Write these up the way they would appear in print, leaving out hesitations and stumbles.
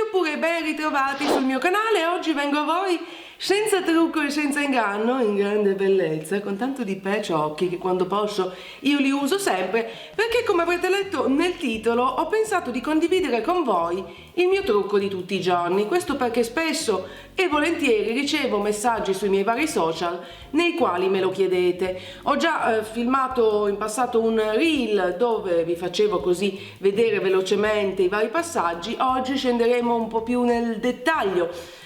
oppure ben ritrovati sul mio canale. Oggi vengo a voi senza trucco e senza inganno, in grande bellezza, con tanto di peciocchi che quando posso io li uso sempre, perché come avrete letto nel titolo ho pensato di condividere con voi il mio trucco di tutti i giorni. Questo perché spesso e volentieri ricevo messaggi sui miei vari social nei quali me lo chiedete. Ho già filmato in passato un reel dove vi facevo così vedere velocemente i vari passaggi. Oggi scenderemo un po' più nel dettaglio.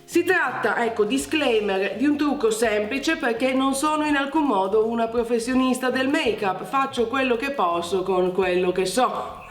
Si tratta, ecco, disclaimer, di un trucco semplice perché non sono in alcun modo una professionista del make-up, faccio quello che posso con quello che so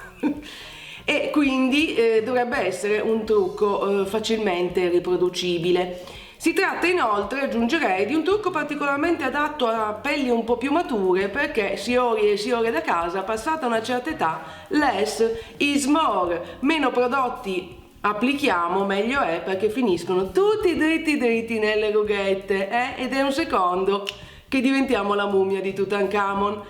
e quindi dovrebbe essere un trucco facilmente riproducibile. Si tratta inoltre, aggiungerei, di un trucco particolarmente adatto a pelli un po' più mature perché signori e signore da casa, passata una certa età, less is more, meno prodotti applichiamo meglio è, perché finiscono tutti dritti nelle rughette ed è un secondo che diventiamo la mummia di Tutankhamon.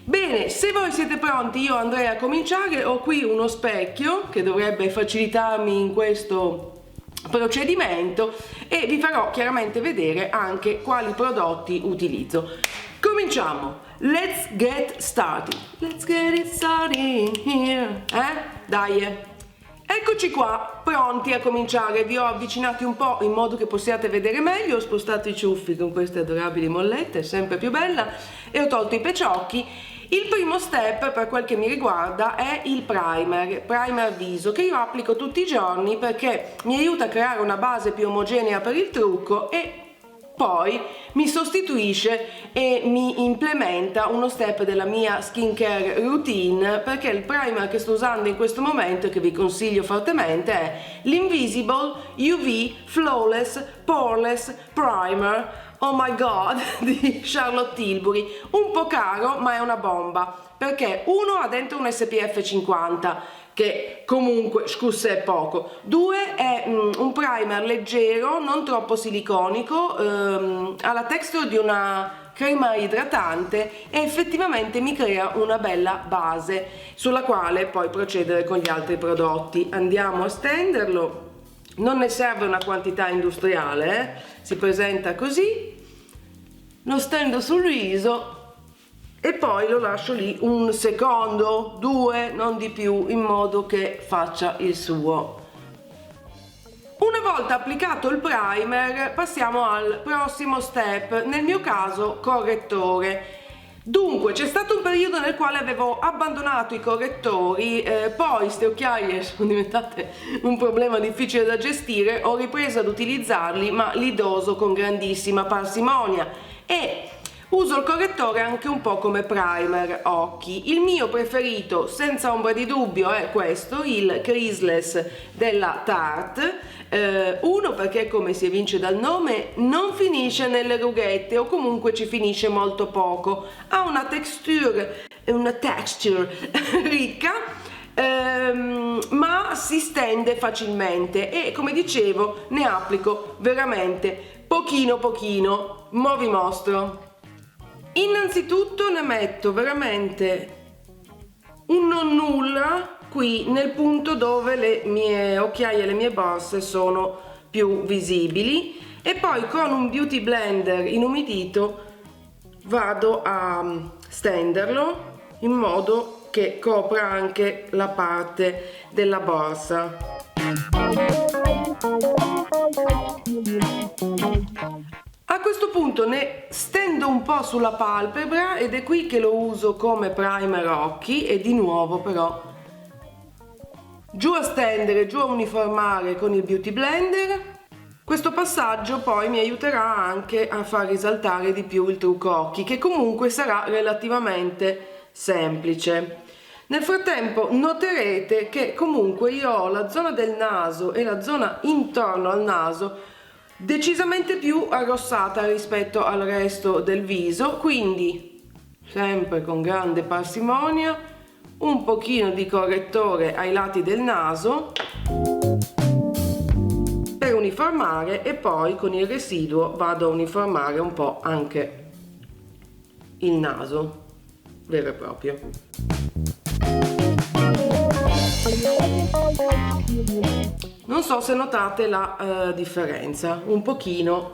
Bene, se voi siete pronti io andrei a cominciare. Ho qui uno specchio che dovrebbe facilitarmi in questo procedimento e vi farò chiaramente vedere anche quali prodotti utilizzo. Cominciamo. Let's get started. Let's get it started here. Dai. Eccoci qua, pronti a cominciare. Vi ho avvicinati un po' in modo che possiate vedere meglio, ho spostato i ciuffi con queste adorabili mollette, sempre più bella, e ho tolto i peciocchi. Il primo step per quel che mi riguarda è il primer viso, che io applico tutti i giorni perché mi aiuta a creare una base più omogenea per il trucco e poi mi sostituisce e mi implementa uno step della mia skincare routine, perché il primer che sto usando in questo momento e che vi consiglio fortemente è l'Invisible UV Flawless Poreless Primer, oh my god, di Charlotte Tilbury. Un po' caro ma è una bomba, perché uno ha dentro un SPF 50 che comunque scusa è poco, due è un primer leggero, non troppo siliconico, ha la texture di una crema idratante e effettivamente mi crea una bella base sulla quale poi procedere con gli altri prodotti. Andiamo a stenderlo, non ne serve una quantità industriale, si presenta così, lo stendo sul viso e poi lo lascio lì un secondo, due, non di più, in modo che faccia il suo. Una volta applicato il primer passiamo al prossimo step, nel mio caso correttore. Dunque c'è stato un periodo nel quale avevo abbandonato i correttori, poi ste occhiaie sono diventate un problema difficile da gestire, ho ripreso ad utilizzarli ma li doso con grandissima parsimonia e uso il correttore anche un po' come primer occhi. Il mio preferito senza ombra di dubbio è questo, il Creaseless della Tarte. Uno perché, come si evince dal nome, non finisce nelle rughette o comunque ci finisce molto poco, ha una texture ricca, ma si stende facilmente e, come dicevo, ne applico veramente pochino. Mo vi mostro. Innanzitutto ne metto veramente un non nulla qui nel punto dove le mie occhiaie e le mie borse sono più visibili e poi con un beauty blender inumidito vado a stenderlo in modo che copra anche la parte della borsa. A questo punto ne stendo un po' sulla palpebra ed è qui che lo uso come primer occhi e di nuovo però giù a stendere, giù a uniformare con il beauty blender. Questo passaggio poi mi aiuterà anche a far risaltare di più il trucco occhi, che comunque sarà relativamente semplice. Nel frattempo noterete che comunque io ho la zona del naso e la zona intorno al naso decisamente più arrossata rispetto al resto del viso, quindi sempre con grande parsimonia un pochino di correttore ai lati del naso per uniformare e poi con il residuo vado a uniformare un po' anche il naso vero e proprio. Non so se notate la differenza, un pochino,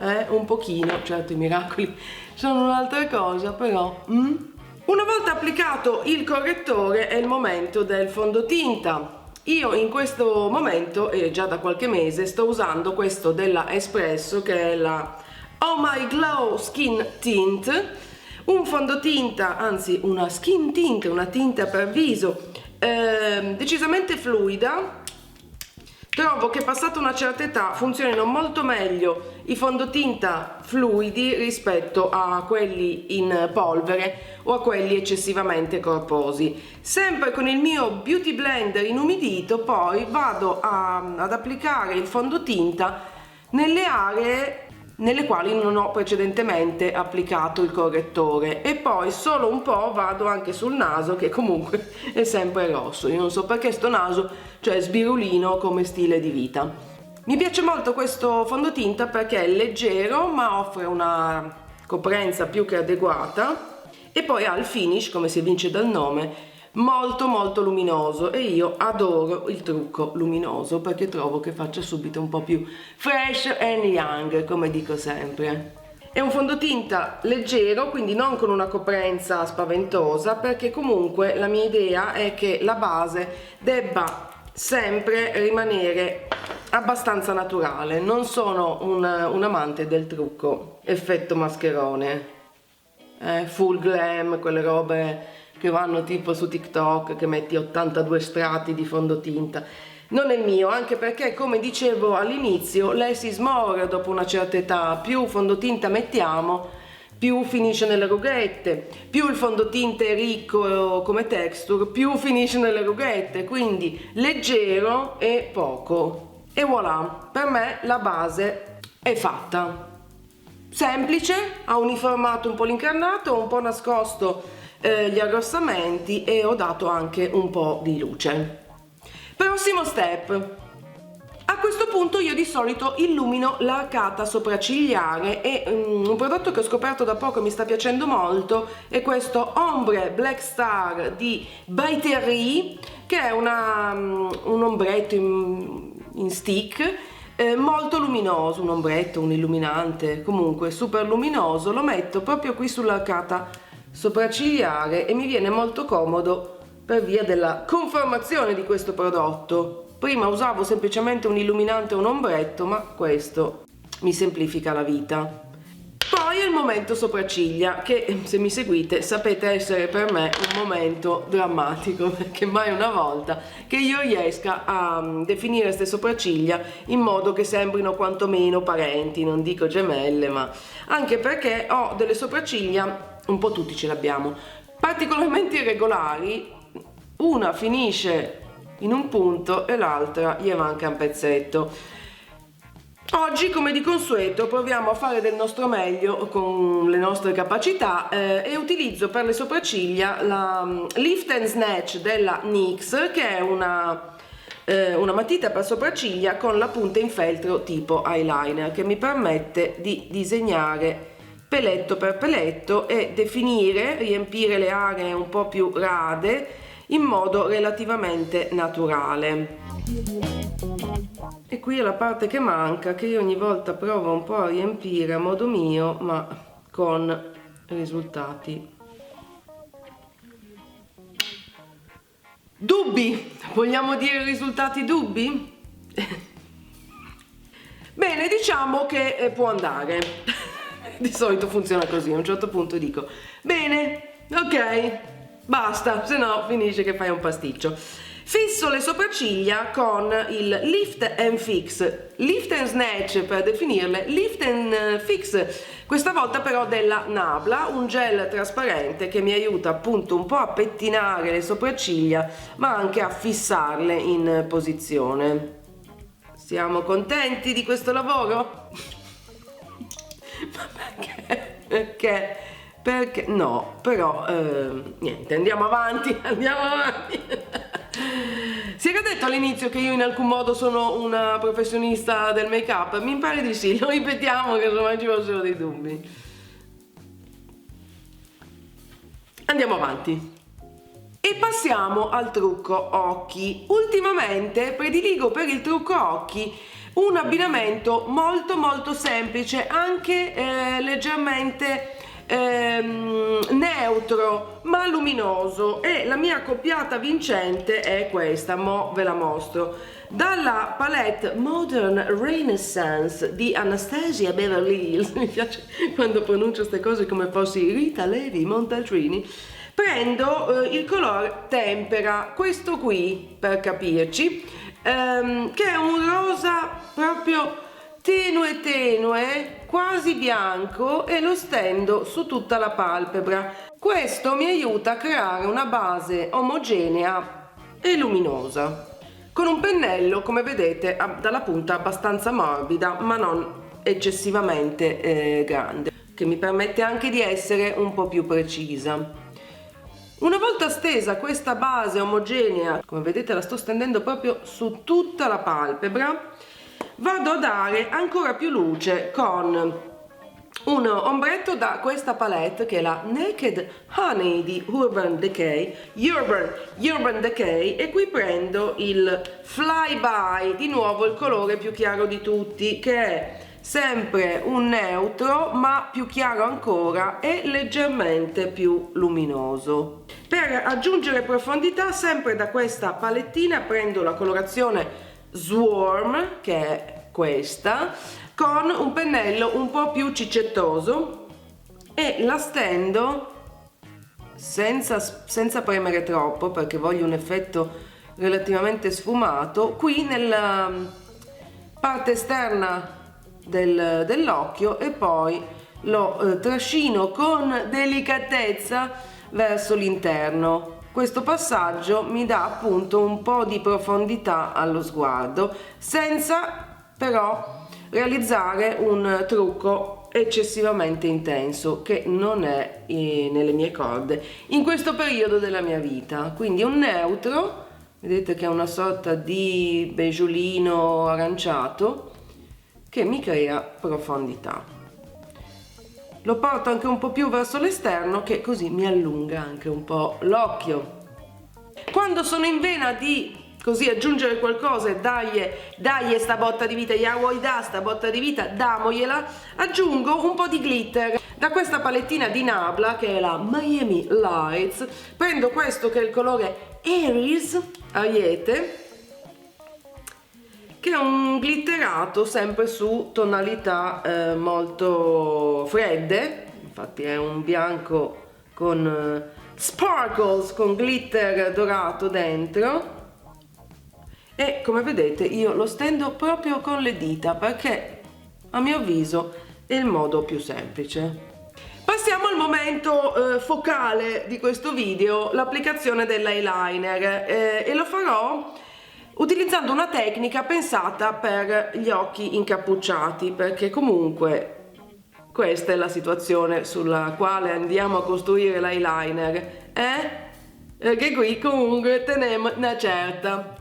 certo i miracoli sono un'altra cosa, però. Una volta applicato il correttore è il momento del fondotinta. Io in questo momento, e già da qualche mese, sto usando questo della Espresso, che è la Oh My Glow Skin Tint, un fondotinta, anzi una skin tint, una tinta per viso decisamente fluida. Trovo che passata una certa età funzionino molto meglio i fondotinta fluidi rispetto a quelli in polvere o a quelli eccessivamente corposi. Sempre con il mio Beauty Blender inumidito poi vado ad applicare il fondotinta nelle aree nelle quali non ho precedentemente applicato il correttore, e poi solo un po' vado anche sul naso, che comunque è sempre rosso. Io non so perché sto naso, cioè sbirulino come stile di vita. Mi piace molto questo fondotinta perché è leggero ma offre una coprenza più che adeguata, e poi ha il finish, come si evince dal nome, molto molto luminoso, e io adoro il trucco luminoso perché trovo che faccia subito un po' più fresh and young, come dico sempre. È un fondotinta leggero, quindi non con una coprenza spaventosa, perché comunque la mia idea è che la base debba sempre rimanere abbastanza naturale. Non sono un amante del trucco effetto mascherone, full glam, quelle robe che vanno tipo su TikTok, che metti 82 strati di fondotinta. Non è il mio, anche perché, come dicevo all'inizio, lei si smora dopo una certa età. Più fondotinta mettiamo, più finisce nelle rughette, più il fondotinta è ricco come texture, più finisce nelle rughette, quindi leggero e poco. E voilà, per me la base è fatta. Semplice, ha uniformato un po' l'incarnato, un po' nascosto gli arrossamenti, e ho dato anche un po' di luce. Prossimo step. A questo punto io di solito illumino l'arcata sopraccigliare, e un prodotto che ho scoperto da poco e mi sta piacendo molto è questo Ombre Black Star di By Terry, che è un ombretto in stick molto luminoso, un ombretto, un illuminante, comunque super luminoso. Lo metto proprio qui sull'arcata sopraccigliare e mi viene molto comodo per via della conformazione di questo prodotto. Prima usavo semplicemente un illuminante e un ombretto, ma questo mi semplifica la vita. Poi è il momento sopracciglia, che se mi seguite sapete essere per me un momento drammatico, perché mai una volta che io riesca a definire queste sopracciglia in modo che sembrino quantomeno parenti, non dico gemelle, ma anche perché ho delle sopracciglia, un po' tutti ce l'abbiamo, particolarmente irregolari. Una finisce in un punto e l'altra gli manca un pezzetto. Oggi, come di consueto, proviamo a fare del nostro meglio con le nostre capacità e utilizzo per le sopracciglia la Lift and Snatch della NYX, che è una matita per sopracciglia con la punta in feltro tipo eyeliner, che mi permette di disegnare peletto per peletto e definire, riempire le aree un po' più rade in modo relativamente naturale. E qui è la parte che manca, che io ogni volta provo un po' a riempire a modo mio, ma con risultati dubbi. Vogliamo dire risultati dubbi? Bene, diciamo che può andare. Di solito funziona così, a un certo punto dico bene, ok, basta, se no finisce che fai un pasticcio. Fisso le sopracciglia con il Lift and Fix, Lift and Snatch per definirle, Lift and Fix questa volta però della Nabla, un gel trasparente che mi aiuta appunto un po' a pettinare le sopracciglia ma anche a fissarle in posizione. Siamo contenti di questo lavoro? Ma perché? Perché? No, però niente, andiamo avanti. Si era detto all'inizio che io in alcun modo sono una professionista del make-up? Mi pare di sì, lo ripetiamo che insomma ci fossero dei dubbi. Andiamo avanti. E passiamo al trucco occhi. Ultimamente prediligo per il trucco occhi un abbinamento molto semplice, anche leggermente neutro ma luminoso, e la mia accoppiata vincente è questa, mo ve la mostro. Dalla palette Modern Renaissance di Anastasia Beverly Hills, mi piace quando pronuncio queste cose come fossi Rita Levi Montalcini, prendo il colore Tempera, questo qui per capirci, che è un rosa proprio tenue, quasi bianco, e lo stendo su tutta la palpebra. Questo mi aiuta a creare una base omogenea e luminosa, con un pennello, come vedete, dalla punta abbastanza morbida ma non eccessivamente grande, che mi permette anche di essere un po' più precisa. Una volta stesa questa base omogenea, come vedete la sto stendendo proprio su tutta la palpebra, vado a dare ancora più luce con un ombretto da questa palette che è la Naked Honey di Urban Decay, e qui prendo il Flyby, di nuovo il colore più chiaro di tutti, che è sempre un neutro ma più chiaro ancora e leggermente più luminoso. Per aggiungere profondità, sempre da questa palettina prendo la colorazione Swarm, che è questa, con un pennello un po' più ciccettoso, e la stendo senza premere troppo, perché voglio un effetto relativamente sfumato qui nella parte esterna dell'occhio, e poi lo trascino con delicatezza verso l'interno. Questo passaggio mi dà appunto un po' di profondità allo sguardo, senza però realizzare un trucco eccessivamente intenso, che non è nelle mie corde in questo periodo della mia vita. Quindi un neutro, vedete che è una sorta di beggiolino aranciato che mi crea profondità. Lo porto anche un po' più verso l'esterno, che così mi allunga anche un po' l'occhio. Quando sono in vena di così aggiungere qualcosa e dagli sta botta di vita, ya vuoi da sta botta di vita, damogliela, aggiungo un po' di glitter. Da questa palettina di Nabla, che è la Miami Lights, prendo questo che è il colore Aries, Ariete, che è un glitterato sempre su tonalità molto fredde, infatti è un bianco con sparkles, con glitter dorato dentro, e come vedete io lo stendo proprio con le dita, perché a mio avviso è il modo più semplice. Passiamo al momento focale di questo video, l'applicazione dell'eyeliner, e lo farò utilizzando una tecnica pensata per gli occhi incappucciati, perché comunque questa è la situazione sulla quale andiamo a costruire l'eyeliner, che qui comunque teniamo una certa.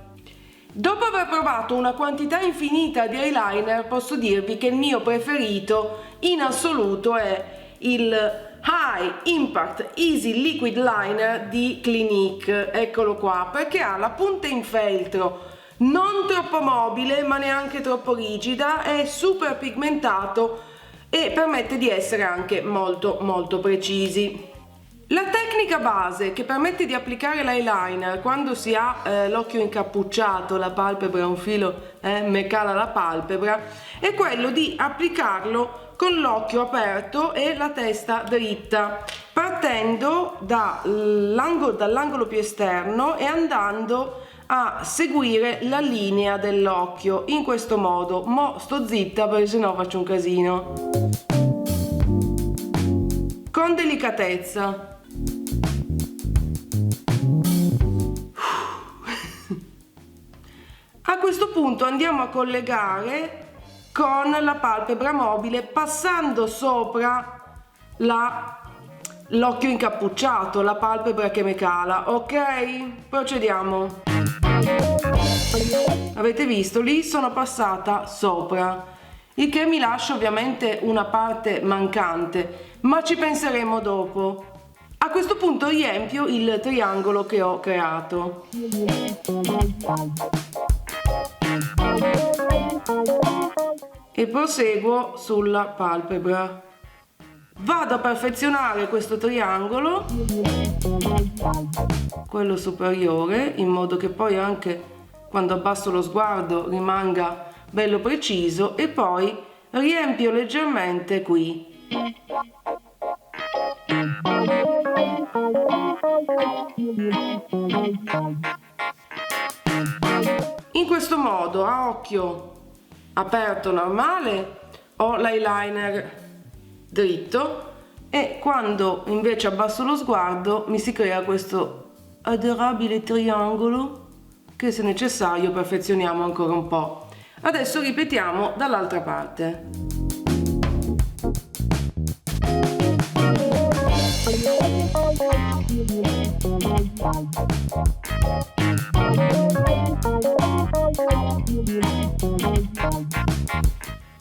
Dopo aver provato una quantità infinita di eyeliner, posso dirvi che il mio preferito in assoluto è il High Impact Easy Liquid Liner di Clinique. Eccolo qua, perché ha la punta in feltro non troppo mobile ma neanche troppo rigida, è super pigmentato e permette di essere anche molto precisi. La tecnica base che permette di applicare l'eyeliner quando si ha l'occhio incappucciato, la palpebra un filo me cala la palpebra, è quello di applicarlo con l'occhio aperto e la testa dritta, partendo dall'angolo più esterno e andando a seguire la linea dell'occhio in questo modo. Mo sto zitta perché sennò faccio un casino. Con delicatezza. A questo punto andiamo a collegare con la palpebra mobile, passando sopra l'occhio incappucciato, la palpebra che me cala. Ok? Procediamo. Avete visto? Lì sono passata sopra, il che mi lascia ovviamente una parte mancante, ma ci penseremo dopo. A questo punto riempio il triangolo che ho creato. E proseguo sulla palpebra. Vado a perfezionare questo triangolo, quello superiore, in modo che poi anche quando abbasso lo sguardo rimanga bello preciso, e poi riempio leggermente qui. In questo modo, a occhio aperto normale, ho l'eyeliner dritto, e quando invece abbasso lo sguardo mi si crea questo adorabile triangolo che, se necessario, perfezioniamo ancora un po'. Adesso ripetiamo dall'altra parte.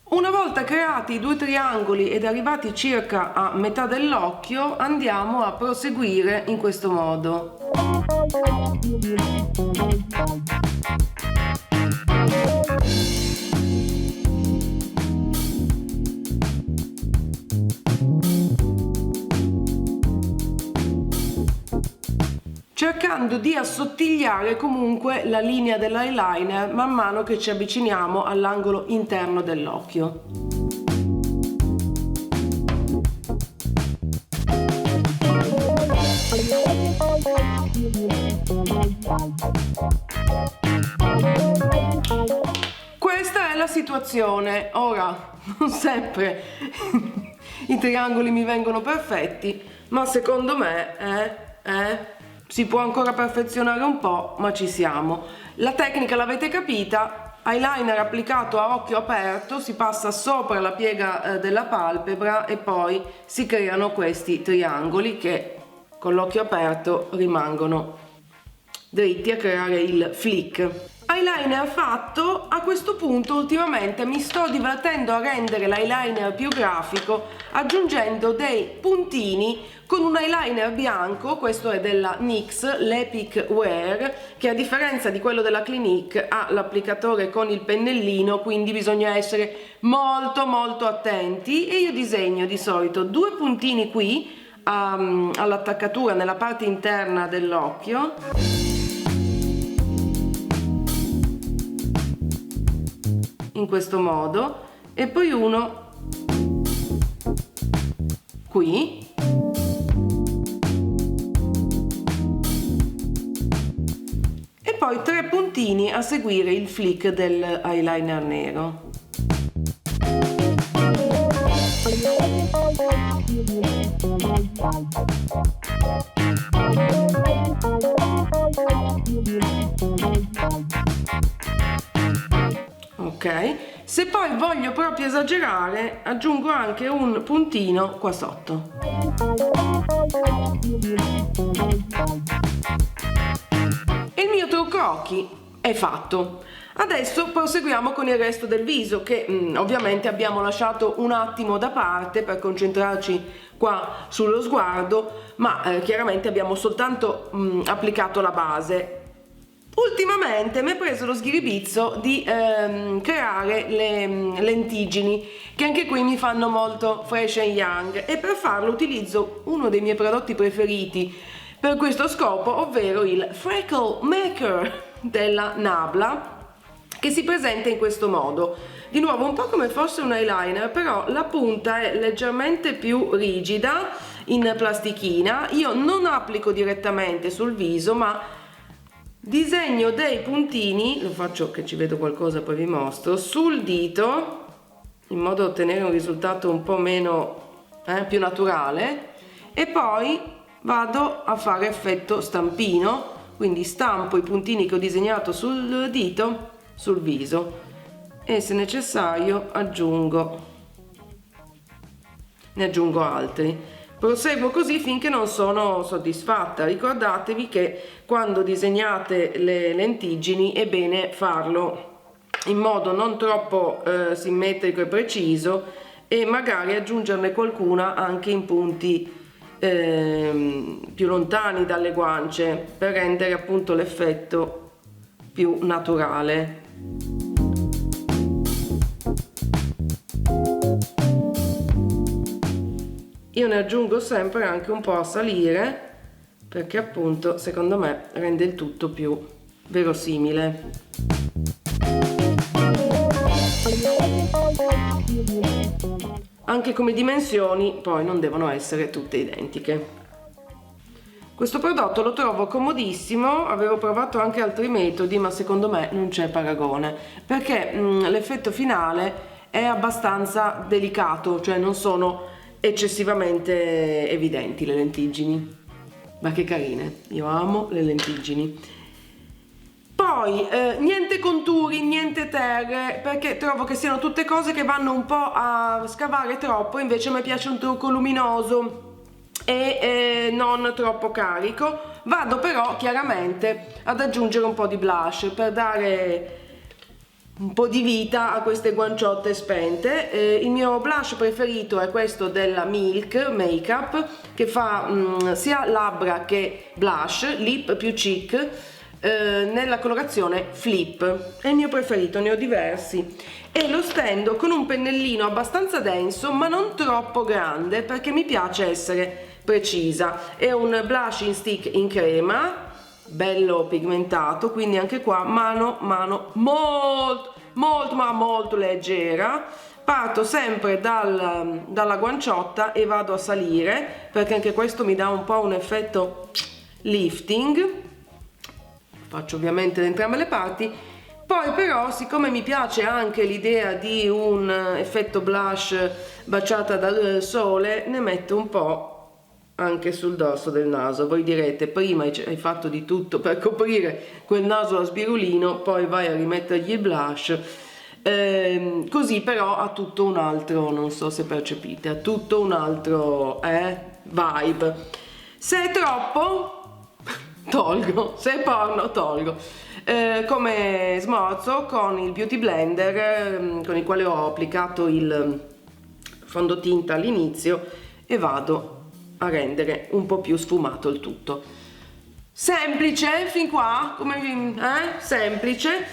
Una volta creati i due triangoli ed arrivati circa a metà dell'occhio, andiamo a proseguire in questo modo. Cercando di assottigliare comunque la linea dell'eyeliner man mano che ci avviciniamo all'angolo interno dell'occhio. Questa è la situazione. Ora, non sempre i triangoli mi vengono perfetti, ma secondo me si può ancora perfezionare un po', ma ci siamo. La tecnica l'avete capita: eyeliner applicato a occhio aperto, si passa sopra la piega della palpebra e poi si creano questi triangoli che con l'occhio aperto rimangono dritti a creare il flick. Eyeliner fatto. A questo punto ultimamente mi sto divertendo a rendere l'eyeliner più grafico aggiungendo dei puntini con un eyeliner bianco. Questo è della NYX, l'Epic Wear, che a differenza di quello della Clinique ha l'applicatore con il pennellino, quindi bisogna essere molto attenti, e io disegno di solito due puntini qui all'attaccatura nella parte interna dell'occhio, in questo modo, e poi uno qui, e poi tre puntini a seguire il flick del eyeliner nero. Ok, se poi voglio proprio esagerare aggiungo anche un puntino qua sotto. E il mio trucco occhi è fatto. Adesso proseguiamo con il resto del viso, che ovviamente abbiamo lasciato un attimo da parte per concentrarci qua sullo sguardo, ma chiaramente abbiamo soltanto applicato la base. Ultimamente mi è preso lo schiribizzo di creare le lentiggini, che anche qui mi fanno molto fresh and young, e per farlo utilizzo uno dei miei prodotti preferiti per questo scopo, ovvero il Freckle Maker della Nabla, che si presenta in questo modo. Di nuovo un po' come fosse un eyeliner, però la punta è leggermente più rigida in plastichina. Io non applico direttamente sul viso, ma disegno dei puntini, lo faccio che ci vedo qualcosa, poi vi mostro, sul dito, in modo da ottenere un risultato un po' meno più naturale, e poi vado a fare effetto stampino, quindi stampo i puntini che ho disegnato sul dito sul viso, e se necessario ne aggiungo altri. Proseguo così finché non sono soddisfatta. Ricordatevi che quando disegnate le lentiggini è bene farlo in modo non troppo simmetrico e preciso, e magari aggiungerne qualcuna anche in punti più lontani dalle guance per rendere appunto l'effetto più naturale. Io ne aggiungo sempre anche un po' a salire perché appunto secondo me rende il tutto più verosimile. Anche come dimensioni poi non devono essere tutte identiche. Questo prodotto lo trovo comodissimo, avevo provato anche altri metodi ma secondo me non c'è paragone perché l'effetto finale è abbastanza delicato, cioè non sono eccessivamente evidenti le lentiggini. Ma che carine, io amo le lentiggini. Poi niente conturi, niente terre, perché trovo che siano tutte cose che vanno un po' a scavare troppo, invece a me piace un trucco luminoso e non troppo carico. Vado però chiaramente ad aggiungere un po' di blush per dare un po' di vita a queste guanciotte spente. Il mio blush preferito è questo della Milk Makeup che fa sia labbra che blush, lip più cheek, nella colorazione Flip. È il mio preferito, ne ho diversi e lo stendo con un pennellino abbastanza denso ma non troppo grande perché mi piace essere precisa. È un blush in stick in crema, bello pigmentato, quindi anche qua mano molto leggera. Parto sempre dalla guanciotta e vado a salire perché anche questo mi dà un po' un effetto lifting. Faccio ovviamente da entrambe le parti. Poi però, siccome mi piace anche l'idea di un effetto blush baciata dal sole, ne metto un po' anche sul dorso del naso. Voi direte, prima hai fatto di tutto per coprire quel naso a sbirulino, poi vai a rimettergli il blush. Così però ha tutto un altro, non so se percepite, ha tutto un altro vibe. Se è troppo tolgo, se è porno tolgo. Come smorzo con il Beauty Blender con il quale ho applicato il fondotinta all'inizio e vado a rendere un po' più sfumato il tutto. Semplice fin qua, come semplice.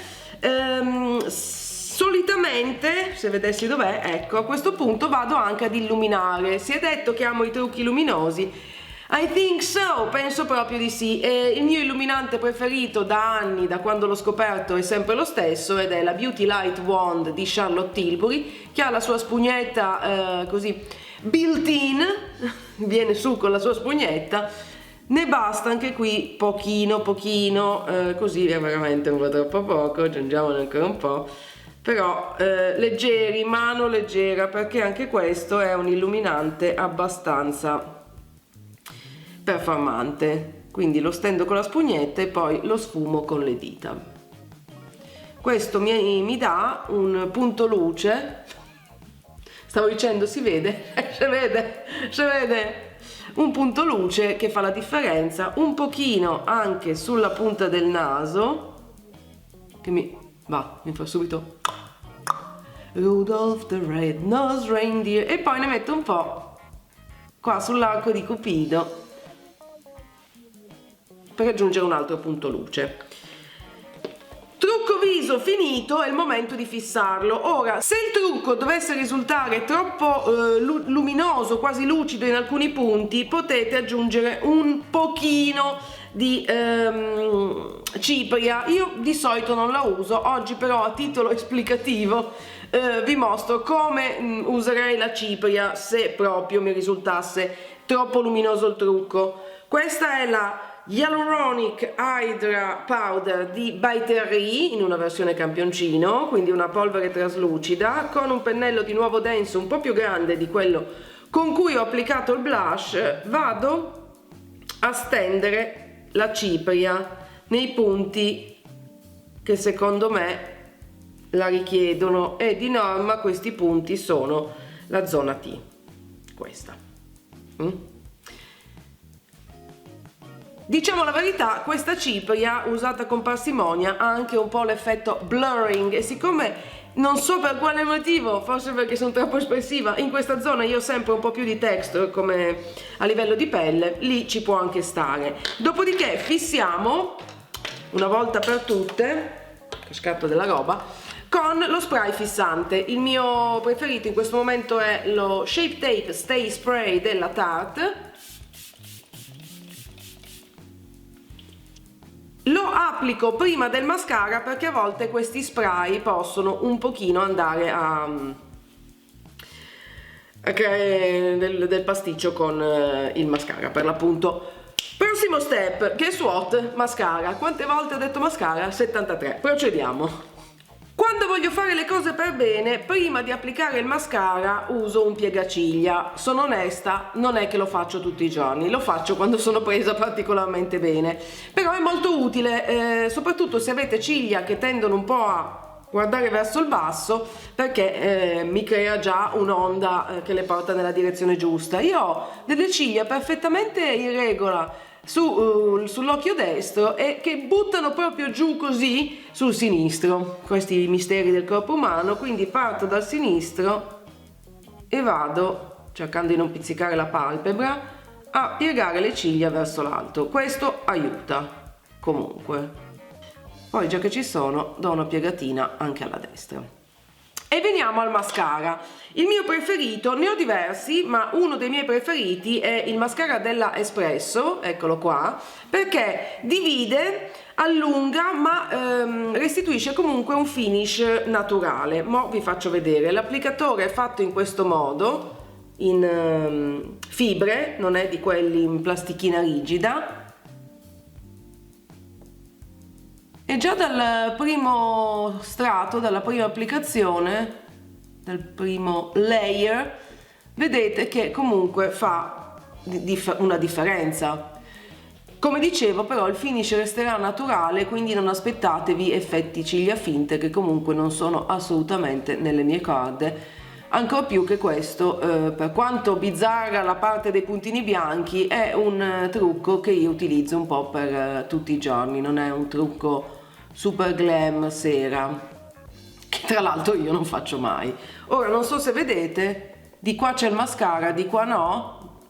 Solitamente, se vedessi dov'è, ecco, a questo punto vado anche ad illuminare. Si è detto che amo i trucchi luminosi. I think so, penso proprio di sì. Il mio illuminante preferito da anni, da quando l'ho scoperto, è sempre lo stesso ed è la Beauty Light Wand di Charlotte Tilbury, che ha la sua spugnetta così built-in, viene su con la sua spugnetta. Ne basta anche qui pochino, così è veramente un po' troppo poco, aggiungiamone ancora un po'. Però leggeri, mano leggera, perché anche questo è un illuminante abbastanza performante, quindi lo stendo con la spugnetta e poi lo sfumo con le dita. Questo mi dà un punto luce, stavo dicendo si vede, si vede un punto luce che fa la differenza un pochino anche sulla punta del naso, che mi fa subito Rudolph the Red-Nosed Reindeer, e poi ne metto un po' qua sull'arco di Cupido per aggiungere un altro punto luce. Trucco viso finito, è il momento di fissarlo. Ora, se il trucco dovesse risultare troppo luminoso, quasi lucido in alcuni punti, potete aggiungere un pochino di cipria. Io di solito non la uso, oggi però a titolo esplicativo vi mostro come userei la cipria se proprio mi risultasse troppo luminoso il trucco. Questa è la Hyaluronic Hydra Powder di By Terry in una versione campioncino, quindi una polvere traslucida, con un pennello di nuovo denso un po' più grande di quello con cui ho applicato il blush. Vado a stendere la cipria nei punti che secondo me la richiedono, e di norma questi punti sono la zona T, questa. Diciamo la verità, questa cipria usata con parsimonia ha anche un po' l'effetto blurring, e siccome non so per quale motivo, forse perché sono troppo espressiva, in questa zona io ho sempre un po' più di texture come a livello di pelle, lì ci può anche stare. Dopodiché fissiamo una volta per tutte, che scatto della roba, con lo spray fissante. Il mio preferito in questo momento è lo Shape Tape Stay Spray della Tarte. Lo applico prima del mascara perché a volte questi spray possono un pochino andare a creare del pasticcio con il mascara, per l'appunto. Prossimo step, guess what? Mascara. Quante volte ho detto mascara? 73. Procediamo. Quando voglio fare le cose per bene, prima di applicare il mascara uso un piegaciglia. Sono onesta, non è che lo faccio tutti i giorni, lo faccio quando sono presa particolarmente bene. Però è molto utile, soprattutto se avete ciglia che tendono un po' a guardare verso il basso, perché mi crea già un'onda che le porta nella direzione giusta. Io ho delle ciglia perfettamente in regola sull'occhio destro e che buttano proprio giù così sul sinistro, questi misteri del corpo umano. Quindi parto dal sinistro e vado, cercando di non pizzicare la palpebra, a piegare le ciglia verso l'alto. Questo aiuta comunque. Poi, già che ci sono, do una piegatina anche alla destra. E veniamo al mascara. Il mio preferito, ne ho diversi, ma uno dei miei preferiti è il mascara della Espresso, eccolo qua, perché divide, allunga, ma restituisce comunque un finish naturale. Mo' vi faccio vedere. L'applicatore è fatto in questo modo, in fibre, non è di quelli in plastichina rigida. E già dal primo strato, dalla prima applicazione, dal primo layer, vedete che comunque fa una differenza. Come dicevo, però il finish resterà naturale, quindi non aspettatevi effetti ciglia finte che comunque non sono assolutamente nelle mie corde. Ancor più che questo, per quanto bizzarra la parte dei puntini bianchi, è un trucco che io utilizzo un po' per tutti i giorni, non è un trucco super glam sera, che tra l'altro io non faccio mai. Ora non so se vedete, di qua c'è il mascara, di qua no,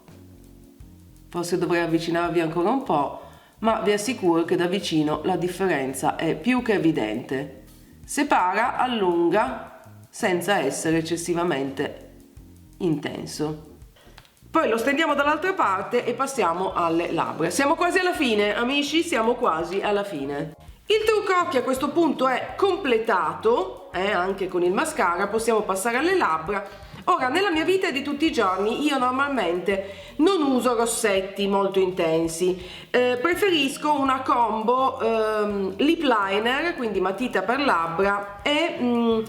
forse dovrei avvicinarvi ancora un po', ma vi assicuro che da vicino la differenza è più che evidente. Separa, allunga, senza essere eccessivamente intenso. Poi lo stendiamo dall'altra parte e passiamo alle labbra. Siamo quasi alla fine, amici, siamo quasi alla fine. Il trucco occhi a questo punto è completato, anche con il mascara, possiamo passare alle labbra. Ora, nella mia vita di tutti i giorni io normalmente non uso rossetti molto intensi, preferisco una combo lip liner, quindi matita per labbra, e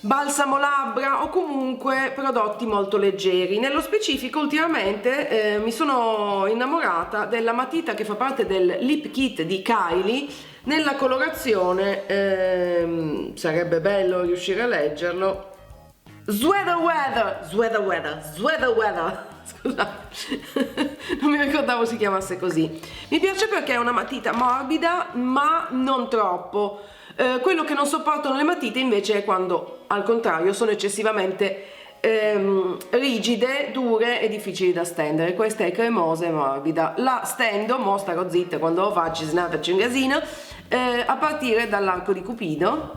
balsamo labbra o comunque prodotti molto leggeri. Nello specifico ultimamente mi sono innamorata della matita che fa parte del lip kit di Kylie nella colorazione, sarebbe bello riuscire a leggerlo, Sweater Weather, scusate, non mi ricordavo si chiamasse così. Mi piace perché è una matita morbida ma non troppo. Quello che non sopportano le matite invece è quando al contrario sono eccessivamente rigide, dure e difficili da stendere. Questa è cremosa e morbida, la stendo, mo starò zitta quando lo faccio, faccio un casino, a partire dall'arco di Cupido.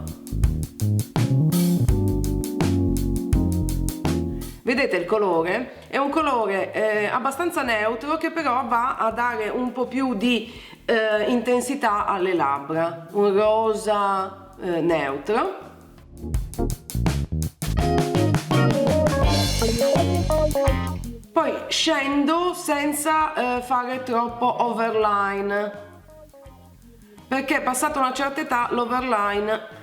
Vedete il colore? È un colore abbastanza neutro che però va a dare un po' più di intensità alle labbra, un rosa neutro. Poi scendo senza fare troppo overline, perché passata una certa età l'overline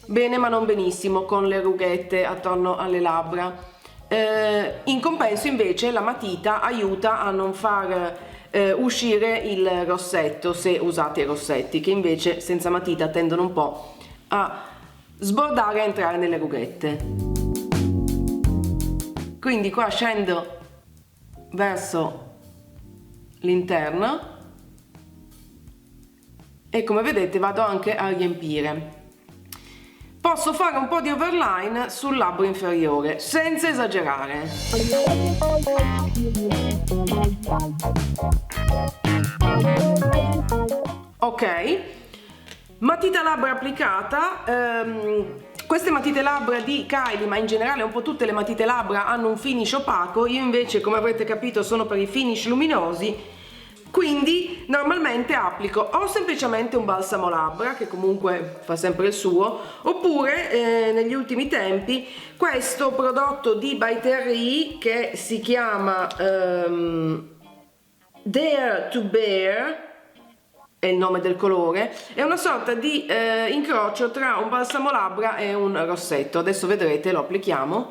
bene ma non benissimo con le rughette attorno alle labbra. In compenso invece la matita aiuta a non far uscire il rossetto, se usate i rossetti, che invece senza matita tendono un po' a sbordare e entrare nelle rughette. Quindi qua scendo verso l'interno e come vedete vado anche a riempire. Poi posso fare un po' di overline sul labbro inferiore, senza esagerare. Ok, matita labbra applicata. Queste matite labbra di Kylie, ma in generale un po' tutte le matite labbra hanno un finish opaco. Io invece, come avrete capito, sono per i finish luminosi, quindi normalmente applico o semplicemente un balsamo labbra, che comunque fa sempre il suo, oppure negli ultimi tempi questo prodotto di By Terry che si chiama Dare to Bare, è il nome del colore, è una sorta di incrocio tra un balsamo labbra e un rossetto. Adesso vedrete, lo applichiamo.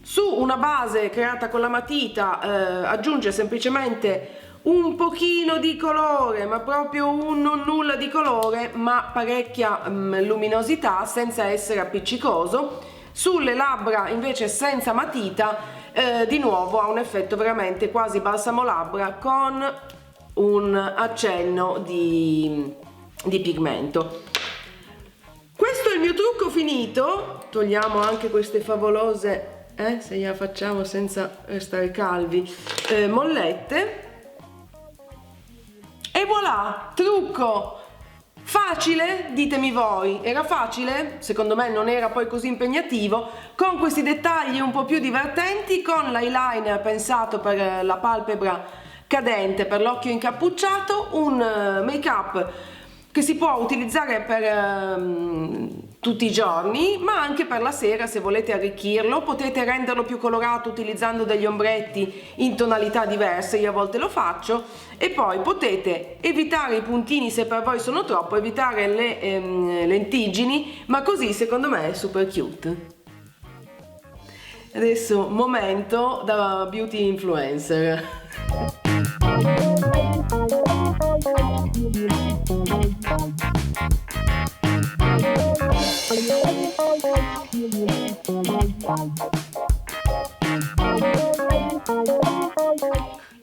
Su una base creata con la matita aggiunge semplicemente un pochino di colore, ma proprio un non nulla di colore, ma parecchia luminosità senza essere appiccicoso. Sulle labbra invece senza matita di nuovo ha un effetto veramente quasi balsamo labbra con un accenno di pigmento. Questo è il mio trucco finito. Togliamo anche queste favolose, se gliela facciamo senza restare calvi, mollette, e voilà, trucco facile, ditemi voi. Era facile? Secondo me non era poi così impegnativo, con questi dettagli un po' più divertenti, con l'eyeliner pensato per la palpebra cadente, per l'occhio incappucciato, un make up che si può utilizzare per tutti i giorni, ma anche per la sera se volete arricchirlo. Potete renderlo più colorato utilizzando degli ombretti in tonalità diverse, io a volte lo faccio, e poi potete evitare i puntini se per voi sono troppo, evitare le lentiggini, ma così secondo me è super cute. Adesso momento da beauty influencer.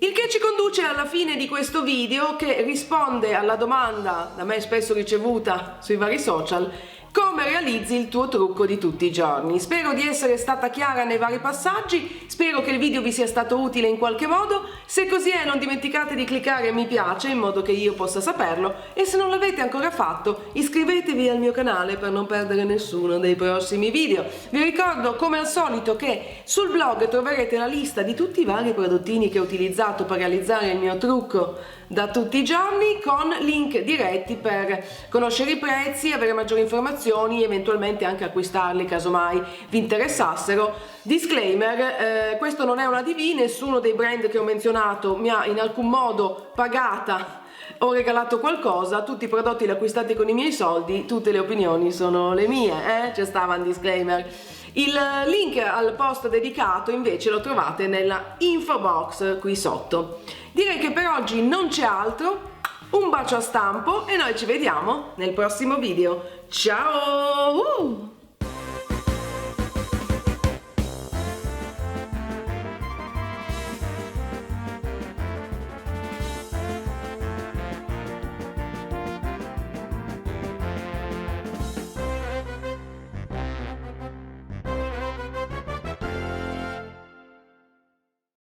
Il che ci conduce alla fine di questo video, che risponde alla domanda da me spesso ricevuta sui vari social: come realizzi il tuo trucco di tutti i giorni? Spero di essere stata chiara nei vari passaggi, spero che il video vi sia stato utile in qualche modo. Se così è, non dimenticate di cliccare mi piace in modo che io possa saperlo, e se non l'avete ancora fatto iscrivetevi al mio canale per non perdere nessuno dei prossimi video. Vi ricordo come al solito che sul blog troverete la lista di tutti i vari prodottini che ho utilizzato per realizzare il mio trucco da tutti i giorni, con link diretti per conoscere i prezzi, avere maggiori informazioni, eventualmente anche acquistarli casomai vi interessassero. Disclaimer, questo non è una TV, nessuno dei brand che ho menzionato mi ha in alcun modo pagata o regalato qualcosa, tutti i prodotti li acquistate con i miei soldi, tutte le opinioni sono le mie, c'è stava un disclaimer. Il link al post dedicato invece lo trovate nella info box qui sotto. Direi che per oggi non c'è altro, un bacio a stampo e noi ci vediamo nel prossimo video. Ciao!